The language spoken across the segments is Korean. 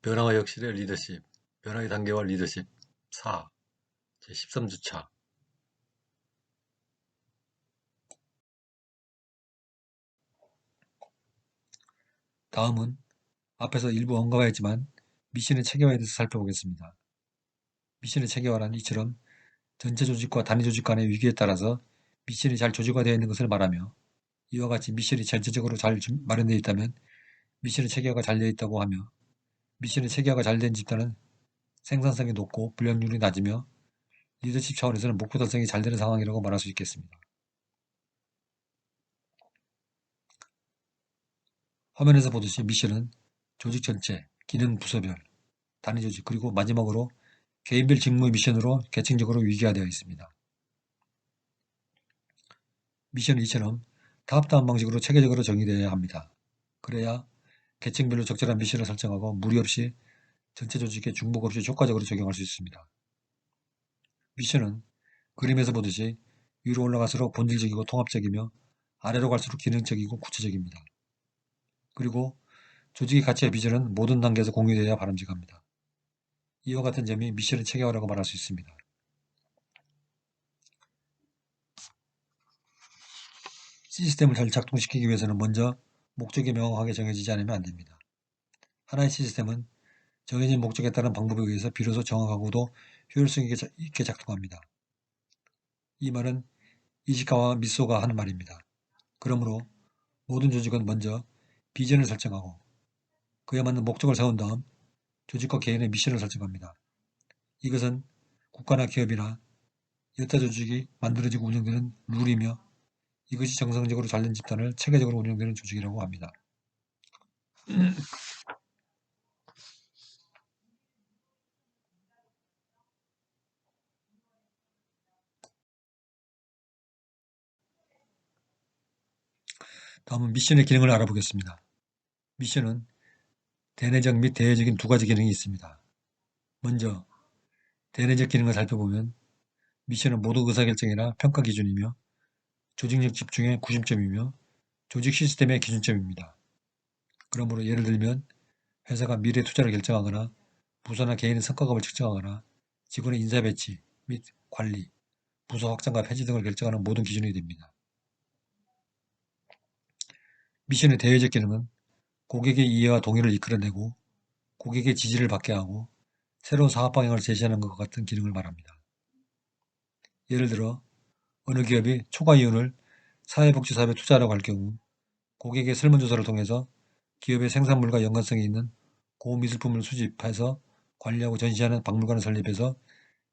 변화와 혁신의 리더십, 변화의 단계와 리더십 4, 제13주차. 다음은 앞에서 일부 언급하였지만 미션의 체계화에 대해서 살펴보겠습니다. 미션의 체계화란 이처럼 전체 조직과 단위 조직 간의 위기에 따라서 미션이 잘 조직화되어 있는 것을 말하며, 이와 같이 미션이 전체적으로 잘 마련되어 있다면 미션의 체계화가 잘 되어 있다고 하며, 미션의 체계화가 잘 된 집단은 생산성이 높고 불량률이 낮으며 리더십 차원에서는 목표 달성이 잘 되는 상황이라고 말할 수 있겠습니다. 화면에서 보듯이 미션은 조직 전체, 기능 부서별, 단위 조직, 그리고 마지막으로 개인별 직무의 미션으로 계층적으로 위계화되어 있습니다. 미션은 이처럼 탑다운 방식으로 체계적으로 정의되어야 합니다. 그래야 계층별로 적절한 미션을 설정하고 무리 없이 전체 조직에 중복 없이 효과적으로 적용할 수 있습니다. 미션은 그림에서 보듯이 위로 올라갈수록 본질적이고 통합적이며 아래로 갈수록 기능적이고 구체적입니다. 그리고 조직의 가치와 비전은 모든 단계에서 공유되어야 바람직합니다. 이와 같은 점이 미션의 체계화라고 말할 수 있습니다. 시스템을 잘 작동시키기 위해서는 먼저 목적이 명확하게 정해지지 않으면 안됩니다. 하나의 시스템은 정해진 목적에 따른 방법에 의해서 비로소 정확하고도 효율성 있게 작동합니다. 이 말은 이시카와 미소가 하는 말입니다. 그러므로 모든 조직은 먼저 비전을 설정하고 그에 맞는 목적을 세운 다음 조직과 개인의 미션을 설정합니다. 이것은 국가나 기업이나 여타 조직이 만들어지고 운영되는 룰이며, 이것이 정상적으로 잘된 집단을 체계적으로 운영되는 조직이라고 합니다. 다음은 미션의 기능을 알아보겠습니다. 미션은 대내적 및 대외적인 두 가지 기능이 있습니다. 먼저 대내적 기능을 살펴보면 미션은 모두 의사결정이나 평가 기준이며 조직력 집중의 구심점이며 조직 시스템의 기준점입니다. 그러므로 예를 들면 회사가 미래 투자를 결정하거나 부서나 개인의 성과급을 측정하거나 직원의 인사 배치 및 관리, 부서 확장과 폐지 등을 결정하는 모든 기준이 됩니다. 미션의 대외적 기능은 고객의 이해와 동의를 이끌어내고 고객의 지지를 받게 하고 새로운 사업 방향을 제시하는 것과 같은 기능을 말합니다. 예를 들어 어느 기업이 초과 이윤을 사회복지사업에 투자하라고 할 경우 고객의 설문조사를 통해서 기업의 생산물과 연관성이 있는 고미술품을 수집해서 관리하고 전시하는 박물관을 설립해서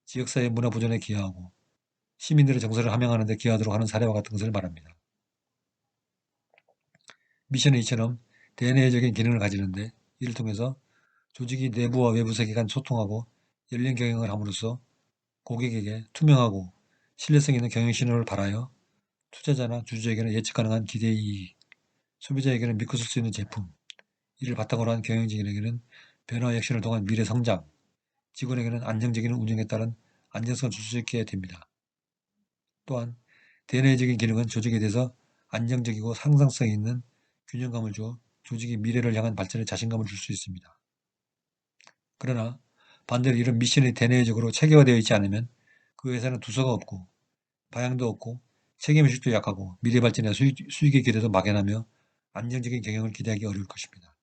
지역사회 문화 보존에 기여하고 시민들의 정서를 함양하는 데 기여하도록 하는 사례와 같은 것을 말합니다. 미션은 이처럼 대내적인 기능을 가지는데, 이를 통해서 조직이 내부와 외부 세계 간 소통하고 열린 경영을 함으로써 고객에게 투명하고 신뢰성 있는 경영 신호를 발하여 투자자나 주주에게는 예측 가능한 기대 이익, 소비자에게는 믿고 쓸 수 있는 제품, 이를 바탕으로 한 경영진에게는 변화 혁신을 통한 미래 성장, 직원에게는 안정적인 운영에 따른 안정성을 줄 수 있게 됩니다. 또한 대내적인 기능은 조직에 대해서 안정적이고 상상성이 있는 균형감을 주어 조직의 미래를 향한 발전에 자신감을 줄 수 있습니다. 그러나 반대로 이런 미션이 대내적으로 체계화되어 있지 않으면 그 회사는 두서가 없고 방향도 없고 책임의식도 약하고 미래 발전에 수익의 기대도 막연하며 안정적인 경영을 기대하기 어려울 것입니다.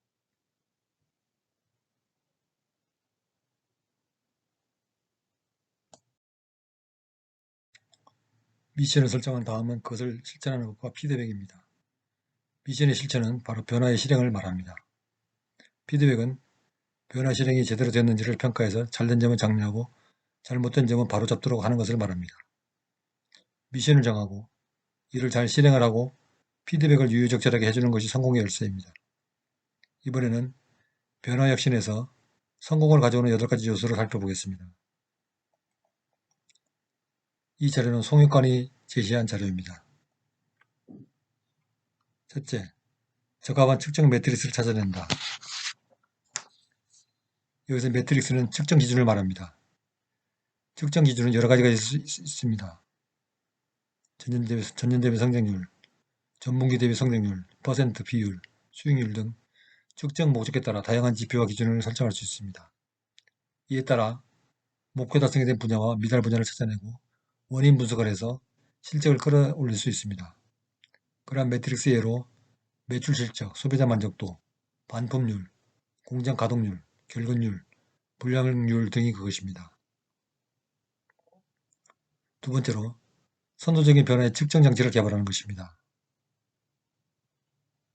미션을 설정한 다음은 그것을 실천하는 것과 피드백입니다. 미션의 실천은 바로 변화의 실행을 말합니다. 피드백은 변화 실행이 제대로 됐는지를 평가해서 잘된 점은 장려하고 잘못된 점은 바로잡도록 하는 것을 말합니다. 미션을 정하고 이를 잘 실행을 하고 피드백을 유유적절하게 해주는 것이 성공의 열쇠입니다. 이번에는 변화 혁신에서 성공을 가져오는 8가지 요소를 살펴보겠습니다. 이 자료는 송익관이 제시한 자료입니다. 첫째, 적합한 측정 매트릭스를 찾아낸다. 여기서 매트릭스는 측정 기준을 말합니다. 측정 기준은 여러 가지가 있습니다. 전년 대비 성장률, 전분기 대비 성장률, 퍼센트 비율, 수익률 등 측정 목적에 따라 다양한 지표와 기준을 설정할 수 있습니다. 이에 따라 목표 달성이 된 분야와 미달 분야를 찾아내고 원인 분석을 해서 실적을 끌어올릴 수 있습니다. 그러한 매트릭스 예로 매출 실적, 소비자 만족도, 반품률, 공장 가동률, 결근율, 불량률 등이 그것입니다. 두 번째로 선도적인 변화의 측정 장치를 개발하는 것입니다.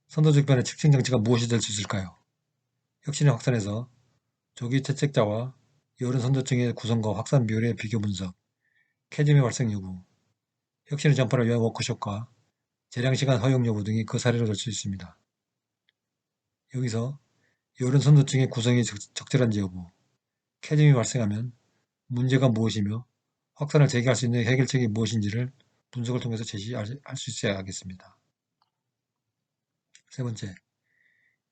선도적 변화의 측정 장치가 무엇이 될 수 있을까요? 혁신의 확산에서 조기 채책자와 여론 선도층의 구성과 확산 비율의 비교 분석, 캐즘의 발생 여부, 혁신의 전파를 위한 워크숍과 재량시간 허용 여부 등이 그 사례로 들 수 있습니다. 여기서 여론 선도층의 구성이 적절한지 여부, 캐즘이 발생하면 문제가 무엇이며 확산을 재개할 수 있는 해결책이 무엇인지를 분석을 통해서 제시할 수 있어야 하겠습니다. 세 번째,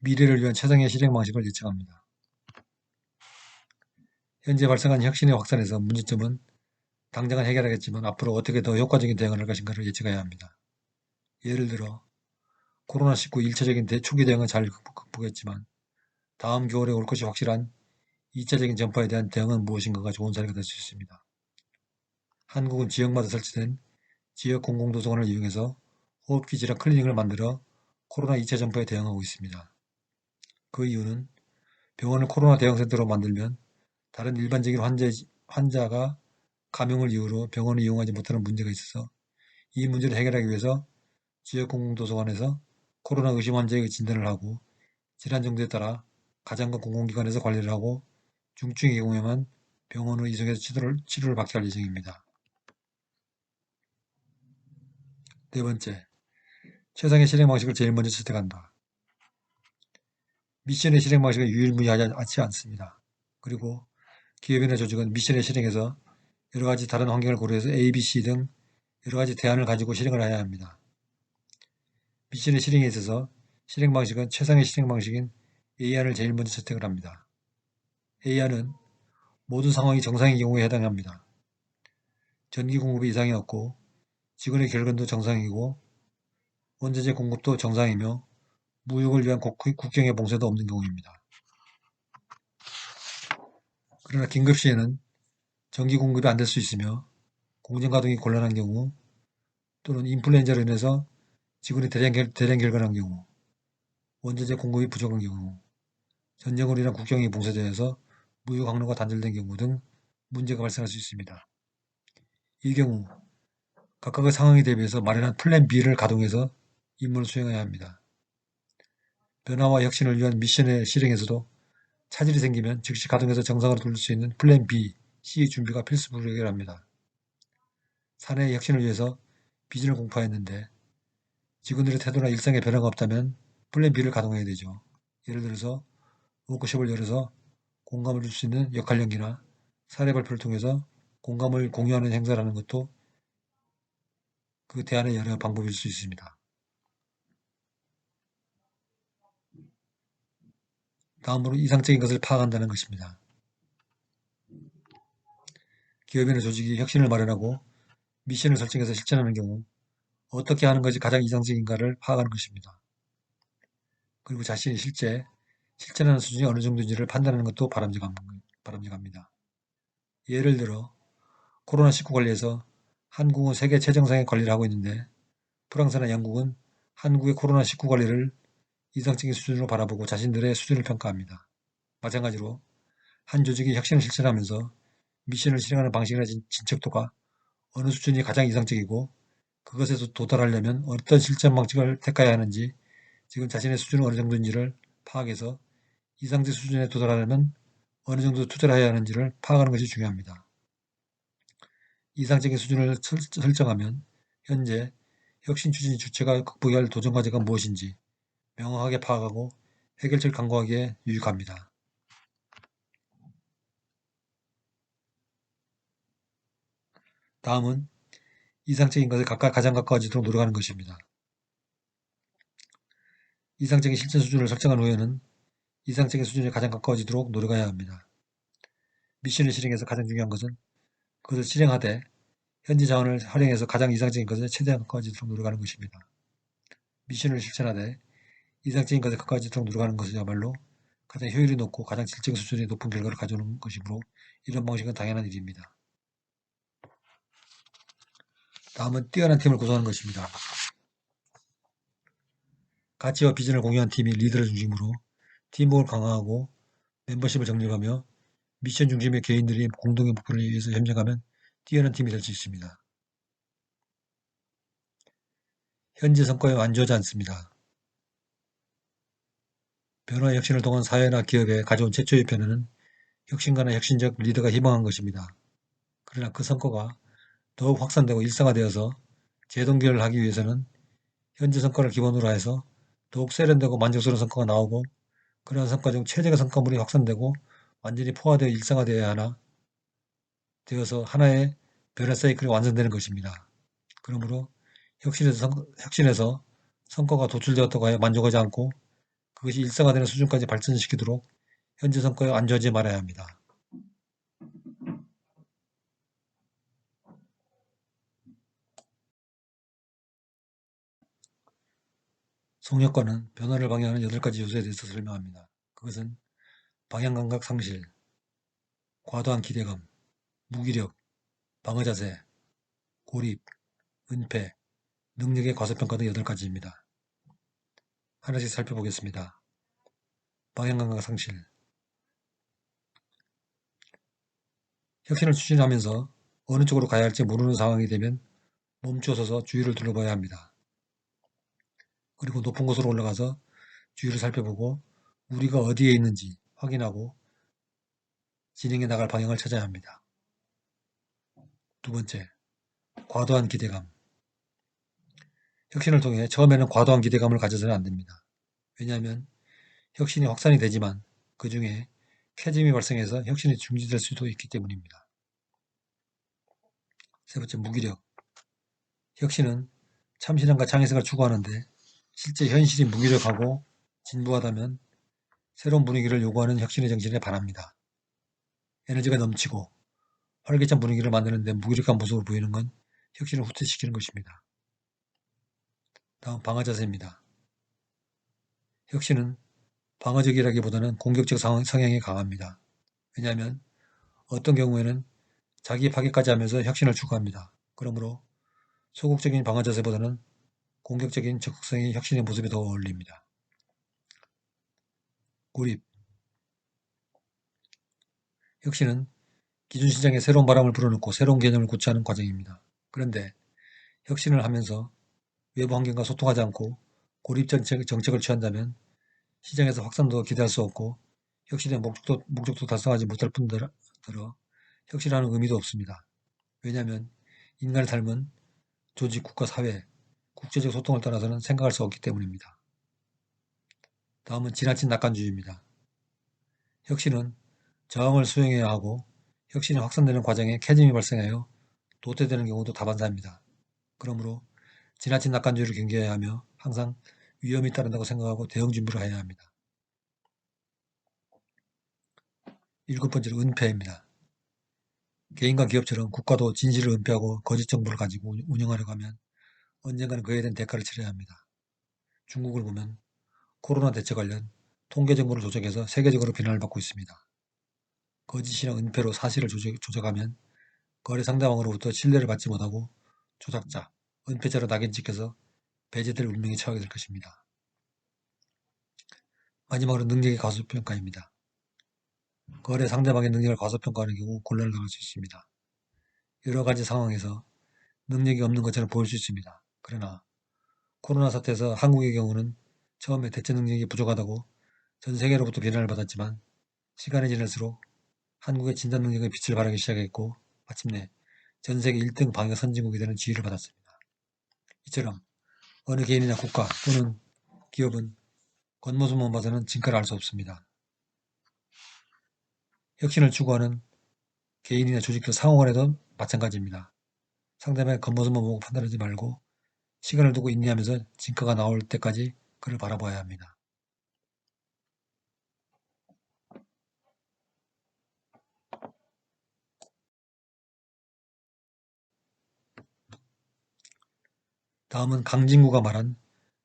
미래를 위한 최상의 실행 방식을 예측합니다. 현재 발생한 혁신의 확산에서 문제점은 당장은 해결하겠지만 앞으로 어떻게 더 효과적인 대응을 할 것인가를 예측해야 합니다. 예를 들어 코로나19 1차적인 초기 대응은 잘 극복했지만 다음 겨울에 올 것이 확실한 2차적인 전파에 대한 대응은 무엇인가가 좋은 사례가 될 수 있습니다. 한국은 지역마다 설치된 지역 공공도서관을 이용해서 호흡기 질환 클리닉을 만들어 코로나 2차 전파에 대응하고 있습니다. 그 이유는 병원을 코로나 대응센터로 만들면 다른 일반적인 환자가 감염을 이유로 병원을 이용하지 못하는 문제가 있어서 이 문제를 해결하기 위해서 지역공공도서관에서 코로나 의심 환자의 진단을 하고 질환 정도에 따라 가정과 공공기관에서 관리를 하고 중증의 경우에만 병원으로 이송해서 치료를 받게 할 예정입니다. 네 번째, 최상의 실행 방식을 제일 먼저 채택한다. 미션의 실행 방식은 유일무이하지 않습니다. 그리고 기업이나 조직은 미션의 실행에서 여러 가지 다른 환경을 고려해서 A, B, C 등 여러 가지 대안을 가지고 실행을 해야 합니다. 미션의 실행에 있어서 실행 방식은 최상의 실행 방식인 A안을 제일 먼저 채택을 합니다. A안은 모든 상황이 정상의 경우에 해당합니다. 전기 공급이 이상이 없고 직원의 결근도 정상이고 원자재 공급도 정상이며 무역을 위한 국경의 봉쇄도 없는 경우입니다. 그러나 긴급 시에는 전기 공급이 안 될 수 있으며 공정 가동이 곤란한 경우 또는 인플루엔자로 인해서 직원이 대량 결근한 경우 원자재 공급이 부족한 경우 전쟁으로 인한 국경이 봉쇄되어서 무역 항로가 단절된 경우 등 문제가 발생할 수 있습니다. 이 경우 각각의 상황에 대비해서 마련한 플랜 B를 가동해서 임무를 수행해야 합니다. 변화와 혁신을 위한 미션의 실행에서도 차질이 생기면 즉시 가동해서 정상으로 돌릴 수 있는 플랜 B, C의 준비가 필수 불가결합니다. 사내의 혁신을 위해서 비전을 공포했는데 직원들의 태도나 일상에 변화가 없다면 플랜 B를 가동해야 되죠. 예를 들어서 워크숍을 열어서 공감을 줄 수 있는 역할 연기나 사례 발표를 통해서 공감을 공유하는 행사를 하는 것도 그 대안의 여러 방법일 수 있습니다. 다음으로 이상적인 것을 파악한다는 것입니다. 기업이나 조직이 혁신을 마련하고 미션을 설정해서 실천하는 경우 어떻게 하는 것이 가장 이상적인가를 파악하는 것입니다. 그리고 자신이 실천하는 수준이 어느 정도인지를 판단하는 것도 바람직합니다. 예를 들어 코로나19 관리에서 한국은 세계 최정상의 관리를 하고 있는데 프랑스나 영국은 한국의 코로나19 관리를 이상적인 수준으로 바라보고 자신들의 수준을 평가합니다. 마찬가지로 한 조직이 혁신을 실천하면서 미션을 실행하는 방식이나 진척도가 어느 수준이 가장 이상적이고 그것에 도달하려면 어떤 실천 방식을 택해야 하는지 지금 자신의 수준은 어느 정도인지를 파악해서 이상적 수준에 도달하려면 어느 정도 투자를 해야 하는지를 파악하는 것이 중요합니다. 이상적인 수준을 설정하면 현재 혁신 추진 주체가 극복해야 할 도전 과제가 무엇인지 명확하게 파악하고 해결책을 강구하기에 유익합니다. 다음은 이상적인 것에 가장 가까워지도록 노력하는 것입니다. 이상적인 실천 수준을 설정한 후에는 이상적인 수준에 가장 가까워지도록 노력해야 합니다. 미션을 실행해서 가장 중요한 것은 그것을 실행하되 현지 자원을 활용해서 가장 이상적인 것에 최대한 가까워지도록 노력하는 것입니다. 미션을 실천하되 이상적인 것에 가까워지도록 노력하는 것이야말로 가장 효율이 높고 가장 질적 수준이 높은 결과를 가져오는 것이므로 이런 방식은 당연한 일입니다. 다음은 뛰어난 팀을 구성하는 것입니다. 가치와 비전을 공유한 팀이 리더를 중심으로 팀워크를 강화하고 멤버십을 정립하며 미션 중심의 개인들이 공동의 목표를 위해서 협력하면 뛰어난 팀이 될 수 있습니다. 현재 성과에 완주하지 않습니다. 변화와 혁신을 통한 사회나 기업에 가져온 최초의 변화는 혁신가나 혁신적 리더가 희망한 것입니다. 그러나 그 성과가 더욱 확산되고 일상화되어서 재동결을 하기 위해서는 현재 성과를 기본으로 해서 더욱 세련되고 만족스러운 성과가 나오고 그러한 성과 중 최적의 성과물이 확산되고 완전히 포화되어 일상화되어야 하나 되어서 하나의 변화 사이클이 완성되는 것입니다. 그러므로 혁신에서 성과가 도출되었다고 하여 만족하지 않고 그것이 일상화되는 수준까지 발전시키도록 현재 성과에 안주하지 말아야 합니다. 속력과는 변화를 방해하는 8가지 요소에 대해서 설명합니다. 그것은 방향감각 상실, 과도한 기대감, 무기력, 방어자세, 고립, 은폐, 능력의 과소평가 등 8가지입니다. 하나씩 살펴보겠습니다. 방향감각 상실. 혁신을 추진하면서 어느 쪽으로 가야 할지 모르는 상황이 되면 멈춰서서 주위를 둘러봐야 합니다. 그리고 높은 곳으로 올라가서 주위를 살펴보고 우리가 어디에 있는지 확인하고 진행해 나갈 방향을 찾아야 합니다. 두 번째, 과도한 기대감. 혁신을 통해 처음에는 과도한 기대감을 가져서는 안 됩니다. 왜냐하면 혁신이 확산이 되지만 그 중에 캐즘이 발생해서 혁신이 중지될 수도 있기 때문입니다. 세 번째, 무기력. 혁신은 참신함과 창의성을 추구하는데 실제 현실이 무기력하고 진부하다면 새로운 분위기를 요구하는 혁신의 정신에 반합니다. 에너지가 넘치고 활기찬 분위기를 만드는 데 무기력한 모습을 보이는 건 혁신을 후퇴시키는 것입니다. 다음 방어자세입니다. 혁신은 방어적이라기보다는 공격적 성향이 강합니다. 왜냐하면 어떤 경우에는 자기 파괴까지 하면서 혁신을 추구합니다. 그러므로 소극적인 방어자세보다는 공격적인 적극성이 혁신의 모습에 더 어울립니다. 고립. 혁신은 기존 시장에 새로운 바람을 불어넣고 새로운 개념을 구체하는 과정입니다. 그런데 혁신을 하면서 외부 환경과 소통하지 않고 고립 정책을 취한다면 시장에서 확산도 기대할 수 없고 혁신의 목적도 달성하지 못할 뿐더러 혁신하는 의미도 없습니다. 왜냐하면 인간의 삶은 조직, 국가, 사회, 국제적 소통을 떠나서는 생각할 수 없기 때문입니다. 다음은 지나친 낙관주의입니다. 혁신은 저항을 수용해야 하고 혁신이 확산되는 과정에 캐즘이 발생하여 도태되는 경우도 다반사입니다. 그러므로 지나친 낙관주의를 경계해야 하며 항상 위험이 따른다고 생각하고 대응 준비를 해야 합니다. 일곱 번째로 은폐입니다. 개인과 기업처럼 국가도 진실을 은폐하고 거짓 정보를 가지고 운영하려고 하면 언젠가는 그에 대한 대가를 치러야 합니다. 중국을 보면 코로나 대처 관련 통계 정보를 조작해서 세계적으로 비난을 받고 있습니다. 거짓이나 은폐로 사실을 조작하면 거래 상대방으로부터 신뢰를 받지 못하고 조작자, 은폐자로 낙인 찍혀서 배제될 운명에 처하게 될 것입니다. 마지막으로 능력의 과소평가입니다. 거래 상대방의 능력을 과소평가하는 경우 곤란을 당할 수 있습니다. 여러 가지 상황에서 능력이 없는 것처럼 보일 수 있습니다. 그러나 코로나 사태에서 한국의 경우는 처음에 대처 능력이 부족하다고 전 세계로부터 비난을 받았지만 시간이 지날수록 한국의 진단 능력의 빛을 발하기 시작했고 마침내 전 세계 1등 방역 선진국이 되는 지위를 받았습니다. 이처럼 어느 개인이나 국가 또는 기업은 겉모습만 봐서는 진가를 알 수 없습니다. 혁신을 추구하는 개인이나 조직도 상호간에도 마찬가지입니다. 상대방의 겉모습만 보고 판단하지 말고 시간을 두고 인내하면서 진가가 나올 때까지 그를 바라봐야 합니다. 다음은 강진구가 말한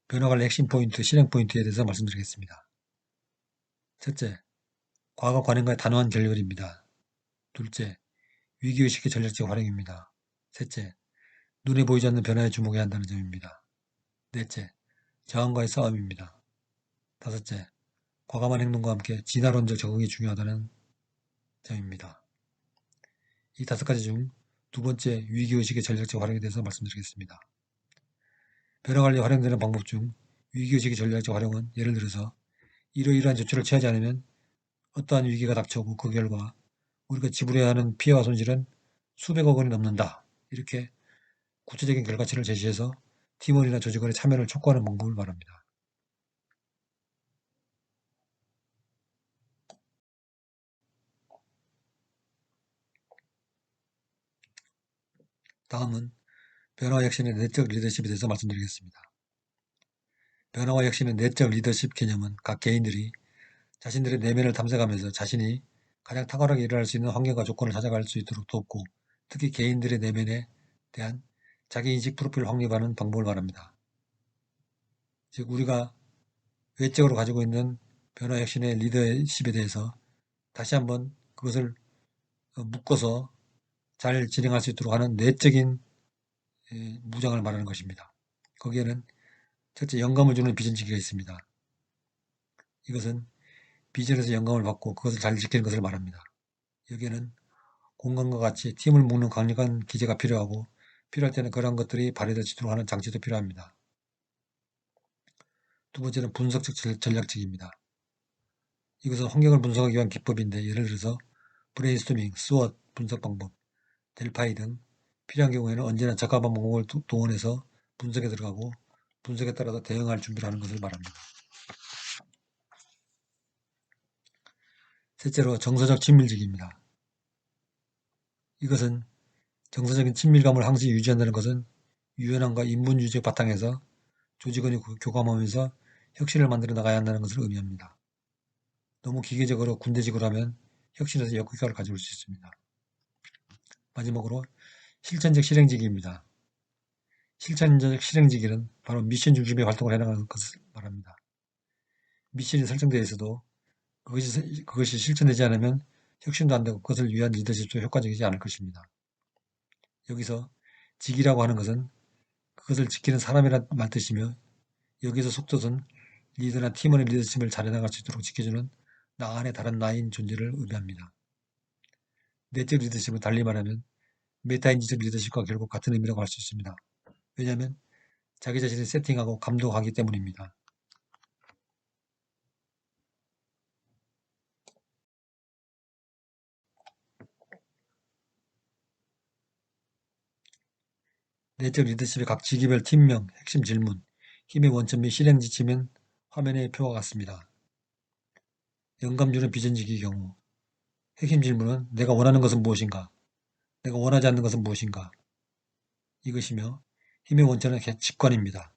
변화관리 핵심 포인트, 실행 포인트에 대해서 말씀드리겠습니다. 첫째, 과거 관행과의 단호한 결렬입니다. 둘째, 위기의식의 전략적 활용입니다. 셋째, 눈에 보이지 않는 변화에 주목해야 한다는 점입니다. 넷째, 저항과의 싸움입니다. 다섯째, 과감한 행동과 함께 진화론적 적응이 중요하다는 점입니다. 이 5가지 중 두 번째 위기의식의 전략적 활용에 대해서 말씀드리겠습니다. 변화관리에 활용되는 방법 중 위기의식의 전략적 활용은 예를 들어서 이러이러한 조치를 취하지 않으면 어떠한 위기가 닥쳐오고 그 결과 우리가 지불해야 하는 피해와 손실은 수백억 원이 넘는다. 이렇게 구체적인 결과치를 제시해서 팀원이나 조직원의 참여를 촉구하는 방법을 말합니다. 다음은 변화와 혁신의 내적 리더십에 대해서 말씀드리겠습니다. 변화와 혁신의 내적 리더십 개념은 각 개인들이 자신들의 내면을 탐색하면서 자신이 가장 탁월하게 일어날 수 있는 환경과 조건을 찾아갈 수 있도록 돕고 특히 개인들의 내면에 대한 자기인식 프로필을 확립하는 방법을 말합니다. 즉 우리가 외적으로 가지고 있는 변화 혁신의 리더십에 대해서 다시 한번 그것을 묶어서 잘 진행할 수 있도록 하는 내적인 무장을 말하는 것입니다. 거기에는 첫째 영감을 주는 비전지기가 있습니다. 이것은 비전에서 영감을 받고 그것을 잘 지키는 것을 말합니다. 여기에는 공간과 같이 팀을 묶는 강력한 기제가 필요하고 필요할 때는 그러한 것들이 발휘될 수 있도록 하는 장치도 필요합니다. 두 번째는 분석적 전략적입니다. 이것은 환경을 분석하기 위한 기법인데 예를 들어서 브레인스토밍, 스워트 분석 방법, 델파이 등 필요한 경우에는 언제나 적합한 방법을 동원해서 분석에 들어가고 분석에 따라서 대응할 준비를 하는 것을 말합니다. 셋째로 정서적 친밀직입니다. 이것은 정서적인 친밀감을 항상 유지한다는 것은 유연함과 인본주의적 바탕에서 조직원이 교감하면서 혁신을 만들어 나가야 한다는 것을 의미합니다. 너무 기계적으로 군대식으로 하면 혁신에서 역효과를 가져올 수 있습니다. 마지막으로 실천적 실행지기입니다. 실천적 실행지기는 바로 미션 중심의 활동을 해나가는 것을 말합니다. 미션이 설정되어 있어도 그것이 실천되지 않으면 혁신도 안 되고 그것을 위한 리더십도 효과적이지 않을 것입니다. 여기서 직이라고 하는 것은 그것을 지키는 사람이란 말뜻이며 여기서 속뜻은 리더나 팀원의 리더십을 잘 해나갈 수 있도록 지켜주는 나 안에 다른 나인 존재를 의미합니다. 내적 리더십은 달리 말하면 메타인지적 리더십과 결국 같은 의미라고 할 수 있습니다. 왜냐하면 자기 자신을 세팅하고 감독하기 때문입니다. 내적 리더십의 각 직위별 팀명, 핵심 질문, 힘의 원천 및 실행 지침은 화면의 표와 같습니다. 영감 주는 비전직의 경우 핵심 질문은 내가 원하는 것은 무엇인가? 내가 원하지 않는 것은 무엇인가? 이것이며 힘의 원천은 직관입니다.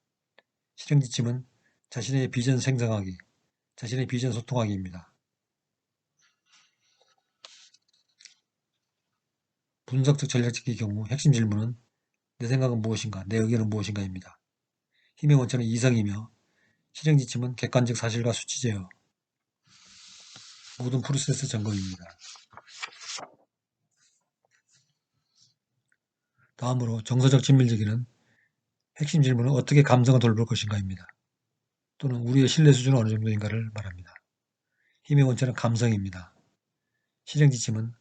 실행 지침은 자신의 비전 생성하기, 자신의 비전 소통하기입니다. 분석적 전략적의 경우 핵심 질문은 내 생각은 무엇인가, 내 의견은 무엇인가입니다. 힘의 원천은 이성이며 실행 지침은 객관적 사실과 수치 제어, 모든 프로세스 점검입니다. 다음으로 정서적 친밀주기는 핵심 질문은 어떻게 감정을 돌볼 것인가입니다. 또는 우리의 신뢰 수준은 어느 정도인가를 말합니다. 힘의 원천은 감성입니다. 실행 지침은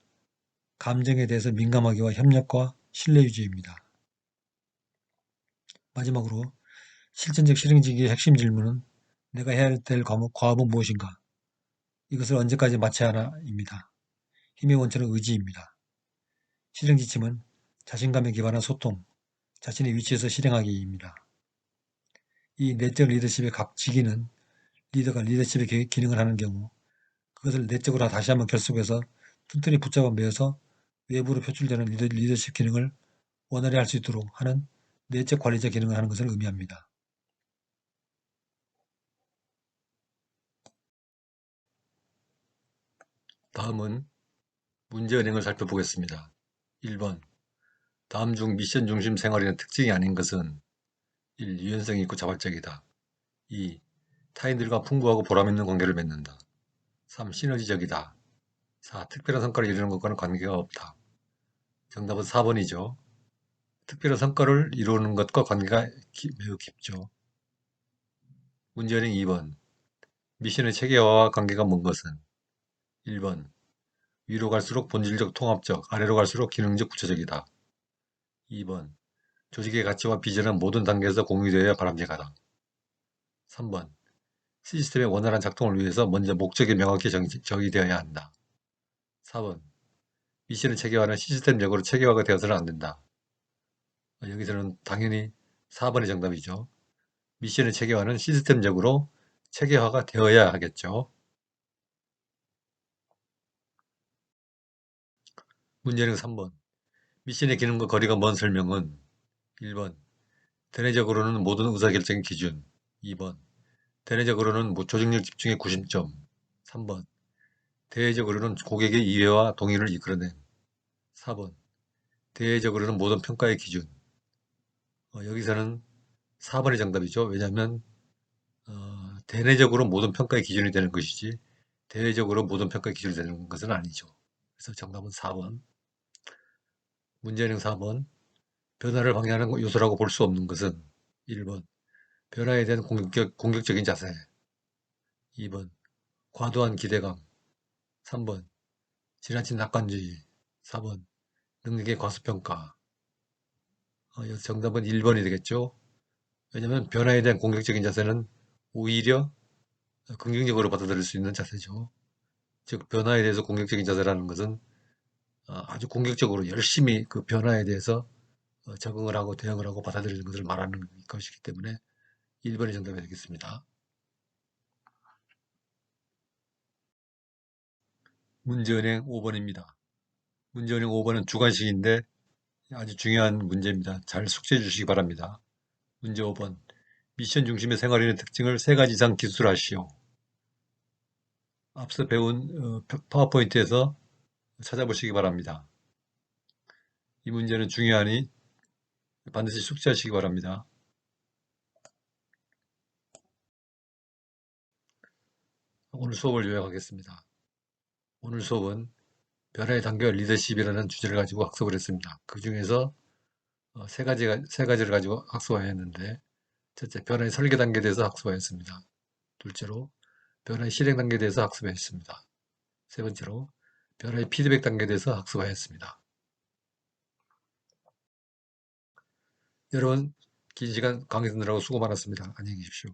감정에 대해서 민감하기와 협력과 신뢰 유지입니다. 마지막으로 실천적 실행지기의 핵심 질문은 내가 해야 될 과업은 무엇인가? 이것을 언제까지 마쳐야 하나입니다. 힘의 원천은 의지입니다. 실행 지침은 자신감에 기반한 소통, 자신의 위치에서 실행하기입니다. 이 내적 리더십의 각 직위는 리더가 리더십의 기능을 하는 경우 그것을 내적으로 다시 한번 결속해서 튼튼히 붙잡아 매어서 외부로 표출되는 리더십 기능을 원활히 할 수 있도록 하는 내적 관리자 기능을 하는 것을 의미합니다. 다음은 문제 은행을 살펴보겠습니다. 1번. 다음 중 미션 중심 생활에는 특징이 아닌 것은 1. 유연성이 있고 자발적이다. 2. 타인들과 풍부하고 보람있는 관계를 맺는다. 3. 시너지적이다. 4. 특별한 성과를 이루는 것과는 관계가 없다. 정답은 4번이죠. 특별한 성과를 이루는 것과 관계가 매우 깊죠. 문제는 2번. 미션의 체계화와 관계가 먼 것은 1번. 위로 갈수록 본질적 통합적, 아래로 갈수록 기능적 구체적이다. 2번. 조직의 가치와 비전은 모든 단계에서 공유되어야 바람직하다. 3번. 시스템의 원활한 작동을 위해서 먼저 목적이 명확히 정의되어야 한다. 4번. 미션의 체계화는 시스템적으로 체계화가 되어서는 안 된다. 여기서는 당연히 4번이 정답이죠. 미션의 체계화는 시스템적으로 체계화가 되어야 하겠죠. 문제는 3번. 미션의 기능과 거리가 먼 설명은 1번. 대내적으로는 모든 의사결정의 기준. 2번. 대내적으로는 조직력 집중의 구심점. 3번. 대외적으로는 고객의 이해와 동의를 이끌어낸. 4번. 대외적으로는 모든 평가의 기준. 여기서는 4번이 정답이죠. 왜냐하면 대내적으로 모든 평가의 기준이 되는 것이지 대외적으로 모든 평가의 기준이 되는 것은 아니죠. 그래서 정답은 4번. 문제는 4번. 변화를 방해하는 요소라고 볼 수 없는 것은 1번. 변화에 대한 공격적인 자세. 2번. 과도한 기대감. 3번. 지나친 낙관주의. 4번. 능력의 과소평가. 여기서 정답은 1번이 되겠죠. 왜냐하면 변화에 대한 공격적인 자세는 오히려 긍정적으로 받아들일 수 있는 자세죠. 즉 변화에 대해서 공격적인 자세라는 것은 아주 공격적으로 열심히 그 변화에 대해서 적응을 하고 대응을 하고 받아들이는 것을 말하는 것이기 때문에 1번이 정답이 되겠습니다. 문제은행 5번입니다. 문제은행 5번은 주관식인데 아주 중요한 문제입니다. 잘 숙지해 주시기 바랍니다. 문제 5번. 미션 중심의 생활인의 특징을 3가지 이상 기술하시오. 앞서 배운 파워포인트에서 찾아보시기 바랍니다. 이 문제는 중요하니 반드시 숙지하시기 바랍니다. 오늘 수업을 요약하겠습니다. 오늘 수업은 변화의 단계와 리더십이라는 주제를 가지고 학습을 했습니다. 그 중에서 세 가지를 가지고 학습하였는데, 첫째, 변화의 설계 단계에 대해서 학습하였습니다. 둘째로, 변화의 실행 단계에 대해서 학습했습니다. 세 번째로, 변화의 피드백 단계에 대해서 학습하였습니다. 여러분, 긴 시간 강의 듣느라고 수고 많았습니다. 안녕히 계십시오.